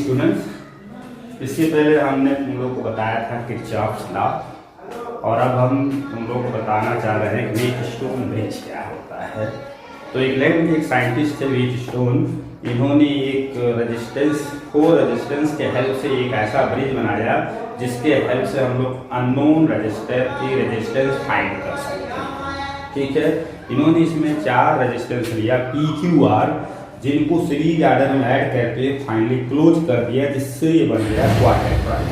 Students, इससे पहले हमने तुम लोग को बताया था किरचॉफ्स लॉ, और अब हम तुम लोग को बताना चाह रहे हैं व्हीटस्टोन ब्रिज क्या होता है। तो इंग्लैंड के एक साइंटिस्ट थे व्हीटस्टोन, इन्होंने एक फोर रेजिस्टेंस के हेल्प से एक ऐसा ब्रिज बनाया जिसके हेल्प से हम लोग अननोन रजिस्टर की रेजिस्टेंस फाइंड कर सकते हैं। ठीक है, इन्होंने इसमें 4 रेजिस्टेंस लिया PQR, जिनको सीरीज आर्डर में ऐड करके फाइनली क्लोज कर दिया, जिससे ये बन गया क्वाड्रेट्राइड।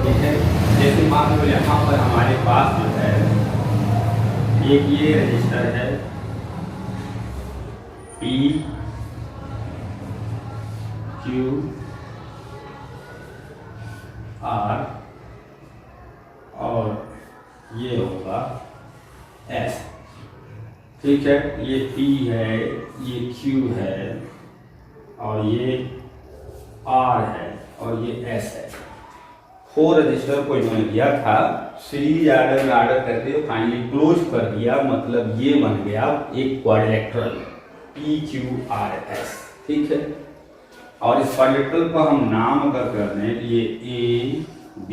ठीक है, जैसे मान लो यहाँ पर हमारे पास जो है एक ये रजिस्टर है PQR और ये होगा S। ठीक है, ये P है, ये Q है और ये R है और ये S है। 4 रजिस्टर को इन्होंने दिया था, सीरीज आर्डर में आर्डर करके फाइनली क्लोज कर दिया, मतलब ये बन गया एक क्वाड्रिलेटरल PQRS। ठीक है, और इस क्वाड्रिलेटरल को हम नाम अगर कर दें, ये A, B,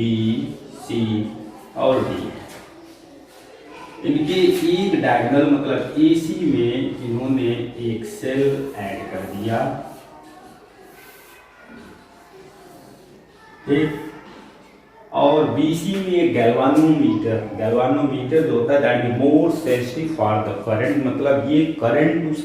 C और D है। इनके एक डायगोनल मतलब AC में इन्होंने एक सेल ऐड कर दिया। ठीक, और BC में एक गैल्वानोमीटर जो होता है that is more sensitive for the current, मतलब ये करंट उस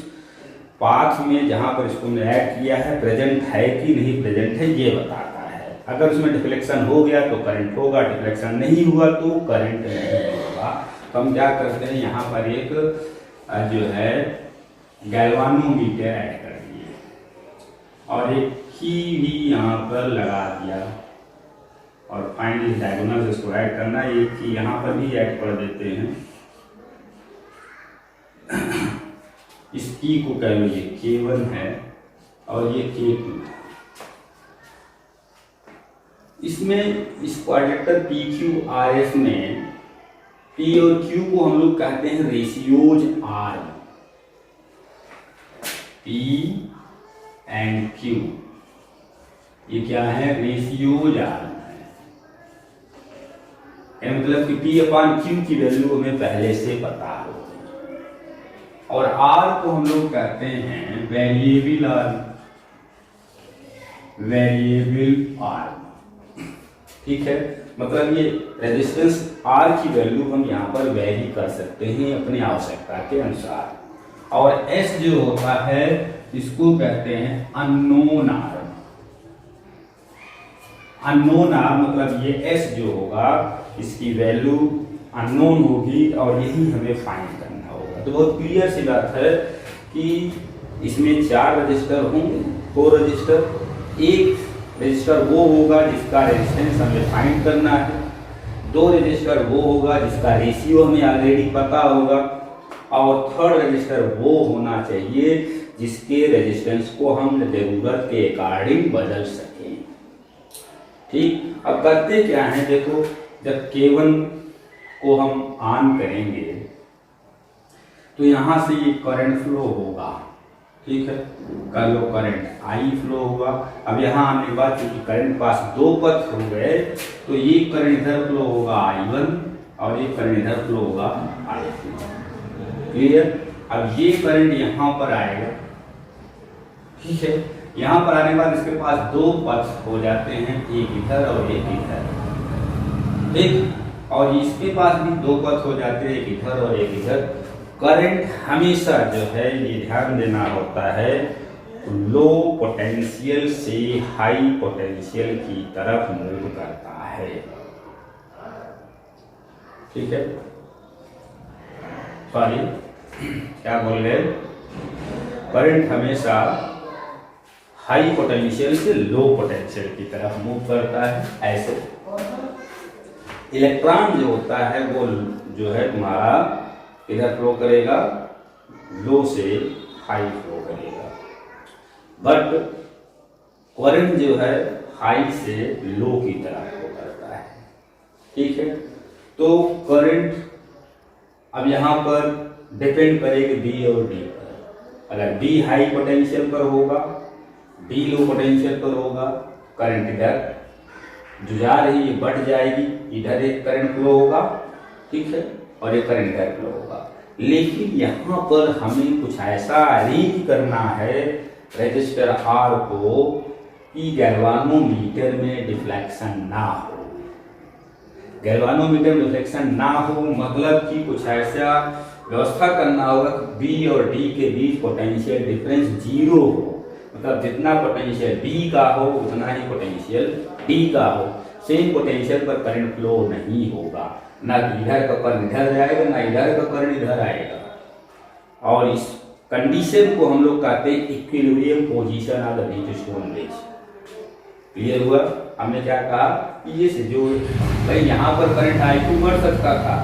पाथ में जहाँ पर इसको ऐड किया है प्रेजेंट है कि नहीं प्रेजेंट है ये बताता है। अगर उसमें डिफ्लेक्शन हो गया तो करंट होगा, डिफ्लेक्शन नहीं हुआ तो करंट नहीं होगा। तो हम क्या करते हैं, यहाँ पर एक जो है गैल्वानोमीटर ऐड कर दिए और एक की भी यहाँ पर लगा दिया, और फाइनली डायगोनल से इसको ऐड करना, एक की यहाँ पर भी ऐड कर देते हैं। इस की को कह लो ये K1 है और ये K2 है। इसमें इस क्वाड्रेटर PQRS में P और Q को हम लोग कहते हैं ratios R। P and Q ये क्या है, रेशियोज R है, मतलब कि P/Q की वैल्यू हमें पहले से पता हो। और R को हम लोग कहते हैं वेरिएबल R। ठीक है, मतलब ये रेजिस्टेंस R की वैल्यू हम यहाँ पर वेरी कर सकते हैं अपनी आवश्यकता के अनुसार। और S जो होता है इसको कहते हैं अननोन R। अननोन R मतलब ये S जो होगा इसकी वैल्यू अननोन होगी और यही हमें फाइंड करना होगा। तो बहुत क्लियर सी बात है कि इसमें 4 रजिस्टर होंगे, 4 रजिस्टर। एक रजिस्टर वो होगा जिसका रेजिस्टेंस हमें फाइंड करना है, 2 रजिस्टर वो होगा जिसका रेशियो हमें ऑलरेडी पता होगा, और 3rd रजिस्टर वो होना चाहिए जिसके रेजिस्टेंस को हम जरूरत के अकॉर्डिंग बदल सकें। ठीक, अब करते क्या है, देखो जब K1 को हम ऑन करेंगे तो यहाँ से ये करंट फ्लो होगा। ठीक है, कर लो करंट I फ्लो होगा। अब यहाँ आने के बाद क्योंकि करंट पास 2 पथ हो गए तो ये करंट इधर फ्लो होगा I1 और ये करंट इधर फ्लो होगा I2। क्लियर, अब ये करंट यहाँ पर आएगा। ठीक है, यहाँ पर आने के बाद इसके पास 2 पथ हो जाते हैं, एक इधर और एक इधर। ठीक, और इसके पास भी 2 पथ हो जाते हैं, एक इधर और एक इधर। करंट हमेशा जो है ये ध्यान देना होता है लो पोटेंशियल से हाई पोटेंशियल की तरफ मूव करता है। ठीक है, सॉरी क्या बोल रहे, करंट हमेशा हाई पोटेंशियल से लो पोटेंशियल की तरफ मूव करता है। ऐसे इलेक्ट्रॉन जो होता है वो जो है तुम्हारा इधर फ्लो करेगा, लो से हाई फ्लो करेगा, बट करंट जो है हाई से लो की तरफ फ्लो करता है। ठीक है, तो करंट अब यहाँ पर डिपेंड करेगी B और D पर। अगर B हाई पोटेंशियल पर होगा, डी लो पोटेंशियल पर होगा, करंट इधर जो जा रही है बढ़ जाएगी, इधर एक करंट फ्लो होगा, ठीक है, और एक करंट इधर फ्लो होगा। लेकिन यहाँ पर हमें कुछ ऐसा अरेंज करना है रेजिस्टर आर को कि गैल्वानोमीटर में डिफ्लेक्शन ना हो। गैल्वानोमीटर में डिफ्लेक्शन ना हो मतलब कि कुछ ऐसा व्यवस्था करना होगा कि बी और डी के बीच पोटेंशियल डिफरेंस जीरो हो, मतलब जितना पोटेंशियल बी का हो उतना ही पोटेंशियल डी का हो। सेम पोटेंशियल पर करंट फ्लो नहीं होगा, ना इधर का करंट इधर जाएगा ना इधर का करंट इधर आएगा। और इस कंडीशन को हम लोग कहते हैं equilibrium position of the Wheatstone bridge. Clear हुआ? हमने क्या कहा कि ये से जो भाई यहाँ पर करंट I2 बढ़ सकता था,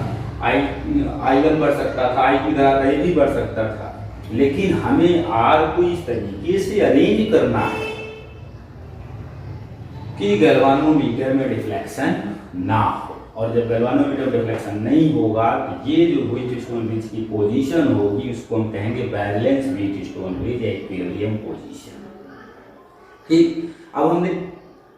I1 बढ़ सकता था, I2 इधर भी बढ़ सकता था, लेकिन हमें R को इस तरीके से अरेंज करना है कि गैल्वानोमीटर में डिफ्लेक्शन ना हो। और जब गैल्वानोमीटर डिफ्लेक्शन नहीं होगा तो ये जो व्हीटस्टोन ब्रिज की पोजीशन होगी उसको हम कहेंगे बैलेंस व्हीटस्टोन ब्रिज या इक्विलिब्रियम पोजीशन। ठीक, अब हमने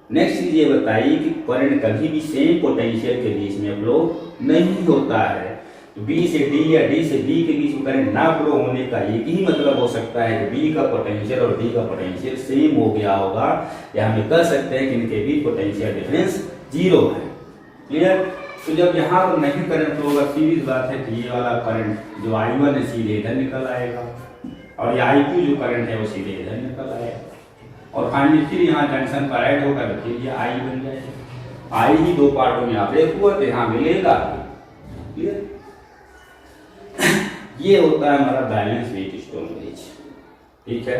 नेक्स्ट चीज ये बताई कि करंट कभी भी सेम पोटेंशियल के बीच में फ्लो नहीं होता है। तो बी से डी या डी से बी के बीच में करंट ना फ्लो होने का एक ही मतलब हो सकता है कि बी का पोटेंशियल और डी का पोटेंशियल सेम हो गया होगा, या हम कह सकते हैं कि इनके बीच पोटेंशियल डिफरेंस जीरो है। क्लियर? तो जब यहाँ पर नहीं करंट फ्लो होगा, सीधी बात है कि ये वाला करंट जो I1 है सीधे इधर निकल आएगा और ये I2 जो करंट है वो सीधे इधर निकल आएगा, और फाइनली फिर यहाँ जंक्शन पर ऐड होगा तो फिर ये I बन जाएगा। I ही दो पार्टों में यहाँ ब्रेक हुआ तो यहाँ मिलेगा। क्लियर? ये होता है हमारा बैलेंस व्हीटस्टोन ब्रिज। ठीक है,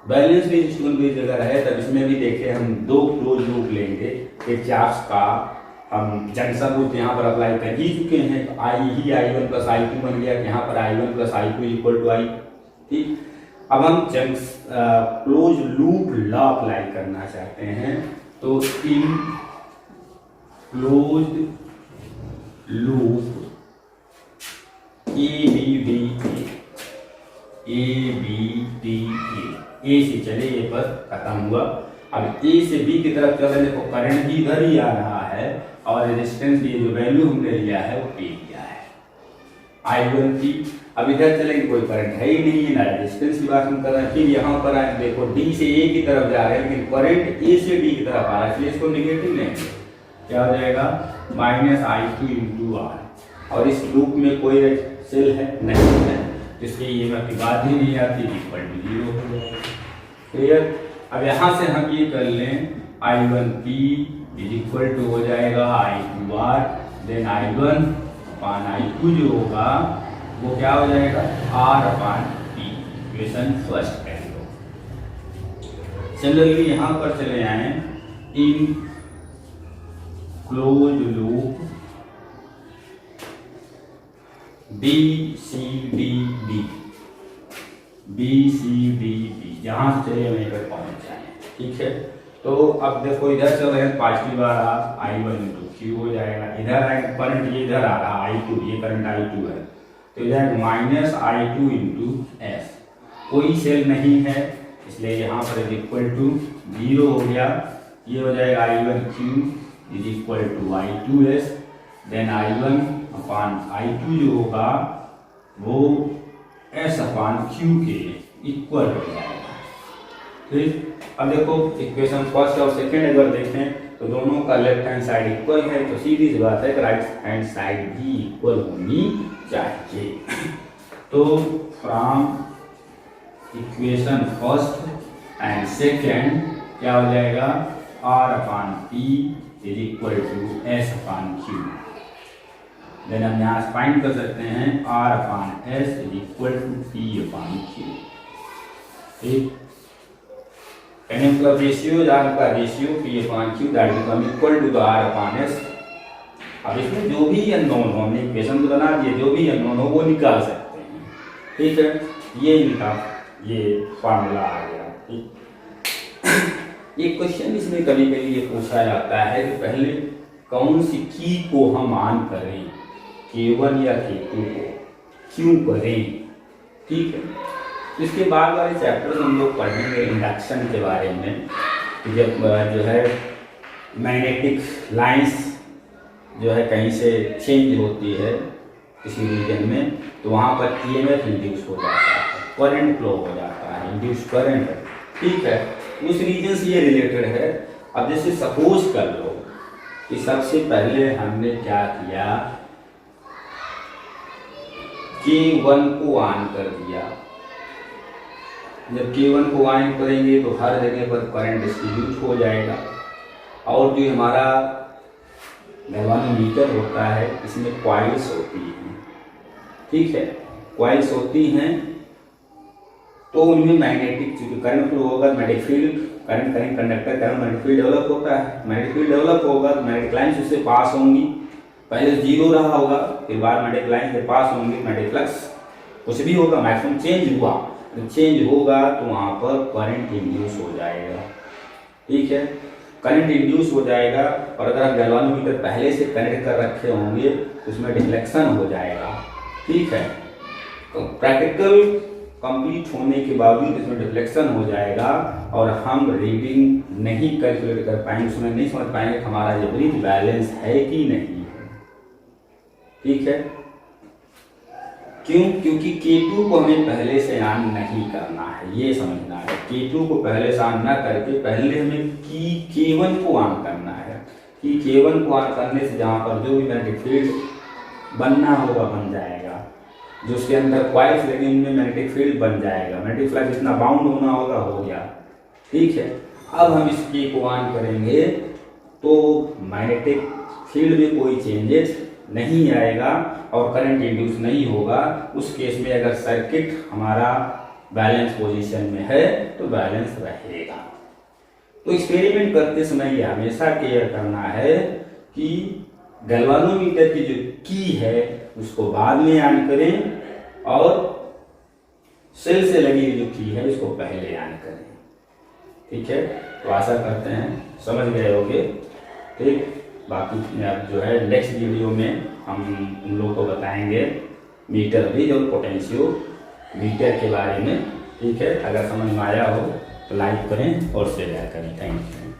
बैलेंस व्हीटस्टोन ब्रिज अगर है तब इसमें भी देखें हम दो क्लोज लूप लेंगे। किरचॉफ का हम जंक्शन रूल यहाँ पर अप्लाई कर ही चुके हैं, तो I he I1 plus I2 बन गया, यहाँ पर I1 plus I2 equal to I। ठीक, अब हम क्लोज लूप लॉ अप्लाई करना चाहते हैं, तो इन क्लोज लूप ए से चले ये पर खत्म हुआ। अब ए से बी की तरफ चले, देखो करंट भी इधर ही आ रहा है और रेजिस्टेंस की जो वैल्यू हमने लिया है वो पी लिया है I1 की। अब इधर चलेंगे कोई करंट है ही नहीं है, ना रेजिस्टेंस की बात हम कर रहे हैं। फिर यहाँ पर आए, देखो डी से ए की तरफ जा रहे हैं लेकिन करंट ए से डी की तरफ आ रहा है, इसलिए इसको निगेटिव लेंगे। क्या हो जाएगा? -I2 × R। और इस लूप में कोई सेल है नहीं है, इसलिए ये की बात ही नहीं आती, इक्वल टू 0 हो जाएगा। क्लियर? अब यहाँ से हम ये कर लें I1P इक्वल टू हो जाएगा I2R, देन I1/I2 जो होगा वो क्या हो जाएगा? R/P। इक्वेशन फर्स्ट कह लो। सिमिलरली यहाँ पर चले आए, इन क्लोज लूप BCDD जहां से चले वहीं पर पहुंच जाए। ठीक है, तो अब देखो इधर चल रहे हैं, पांचवी बार आप I1 × Q हो जाएगा। इधर करंट ये इधर आ रहा I2, ये करंट I2 है, तो इधर -I2 × S। कोई सेल नहीं है इसलिए यहाँ पर इक्वल टू 0 हो गया। ये हो जाएगा I1Q equal to I2S, then I1/I2 जो होगा वो S/Q के इक्वल हो जाएगा। ठीक, अब देखो इक्वेशन फर्स्ट और सेकेंड अगर देखें तो दोनों का लेफ्ट हैंड साइड इक्वल है, तो सीधी सी बात है कि राइट हैंड साइड भी इक्वल होनी चाहिए। तो from equation first and second क्या हो जाएगा? R/P equal to S/Q। Then हम यहाँ फाइंड कर सकते हैं R/S इक्वल टू P/Q। ठीक, यानी मतलब रेशियो का ratio P/Q that become equal to R/S। अब इसमें जो भी अननोन हो, हमने इक्वेशन तो बना दिए, जो भी अननोन हो वो निकाल सकते हैं। ठीक है, ये इनका ये फार्मूला आ गया। ठीक, एक क्वेश्चन इसमें कभी कभी ये पूछा जाता है कि पहले कौन सी की को हम ऑन करें, K1 या K2 को क्यों करें। ठीक है, तो इसके बाद वाले चैप्टर हम लोग पढ़ेंगे इंडक्शन के बारे में, जब जो है मैग्नेटिक लाइंस जो है कहीं से चेंज होती है किसी रीजन में, तो वहाँ पर ईएमएफ इंड्यूस हो जाता है, करंट फ्लो हो जाता है, इंड्यूस करंट, ठीक है, उस रीजन से ये रिलेटेड है। अब जैसे सपोज कर लो कि सबसे पहले हमने क्या किया, K1 को ऑन कर दिया। जब K1 को ऑन करेंगे तो हर जगह पर करंट डिस्ट्रीब्यूट हो जाएगा, और जो हमारा गैल्वानोमीटर होता है इसमें कॉइल्स होती हैं, ठीक है, कॉइल्स होती हैं, तो उनमें मैग्नेटिक चूंकि करंट फ्लो होगा, magnetic field, current conductor current magnetic field develop होता है, मैग्नेटिक फील्ड डेवलप होगा तो मैग्नेटिक लाइन्स उससे पास होंगी, पहले जीरो रहा होगा, फिर बाद मैग्नेटिक लाइन से पास होंगी, मैग्नेटिक फ्लक्स कुछ भी होगा, मैक्सिमम चेंज हुआ, तो चेंज होगा तो वहाँ पर करंट इंड्यूस हो जाएगा, ठीक है, करंट इंड्यूस हो जाएगा। और अगर आप गैल्वानोमीटर पहले से कनेक्ट कर रखे होंगे तो उसमें डिफ्लेक्शन हो जाएगा, ठीक है, तो प्रैक्टिकल कंप्लीट होने के बावजूद इसमें डिफ्लेक्शन हो जाएगा और हम रीडिंग नहीं कैलकुलेट कर पाएंगे, उसमें नहीं समझ पाएंगे कि हमारा ये ब्रिज बैलेंस है कि नहीं है, ठीक है, क्यों? क्योंकि K2 को हमें पहले से ऑन नहीं करना है, ये समझना है, K2 को पहले से ऑन ना करके पहले हमें K1 को ऑन करना है, कि K1 को ऑन करने से जहाँ पर जो भी मैग्नेटिक फील्ड बनना होगा बन जाएगा, जो उसके अंदर कॉइल्स लगे उनमें मैग्नेटिक फील्ड बन जाएगा, मैग्नेटिक फ्लक्स जितना बाउंड होना होगा हो गया, ठीक है। अब हम इस K को ऑन करेंगे तो मैग्नेटिक फील्ड में कोई चेंजेस नहीं आएगा और करंट इंड्यूस नहीं होगा। उस केस में अगर सर्किट हमारा बैलेंस पोजीशन में है तो बैलेंस रहेगा। तो एक्सपेरिमेंट करते समय ये हमेशा केयर करना है कि गैल्वानोमीटर की जो की है उसको बाद में ऑन करें और सेल से लगी जो की है उसको पहले ऑन करें, ठीक है। तो आशा करते हैं समझ गए होंगे, ठीक। बाकी अब जो है नेक्स्ट वीडियो में हम उन लोगों को बताएंगे मीटर ब्रिज और पोटेंशियो मीटर के बारे में, ठीक है। अगर समझ में आया हो तो लाइक करें और शेयर करें। Thank you.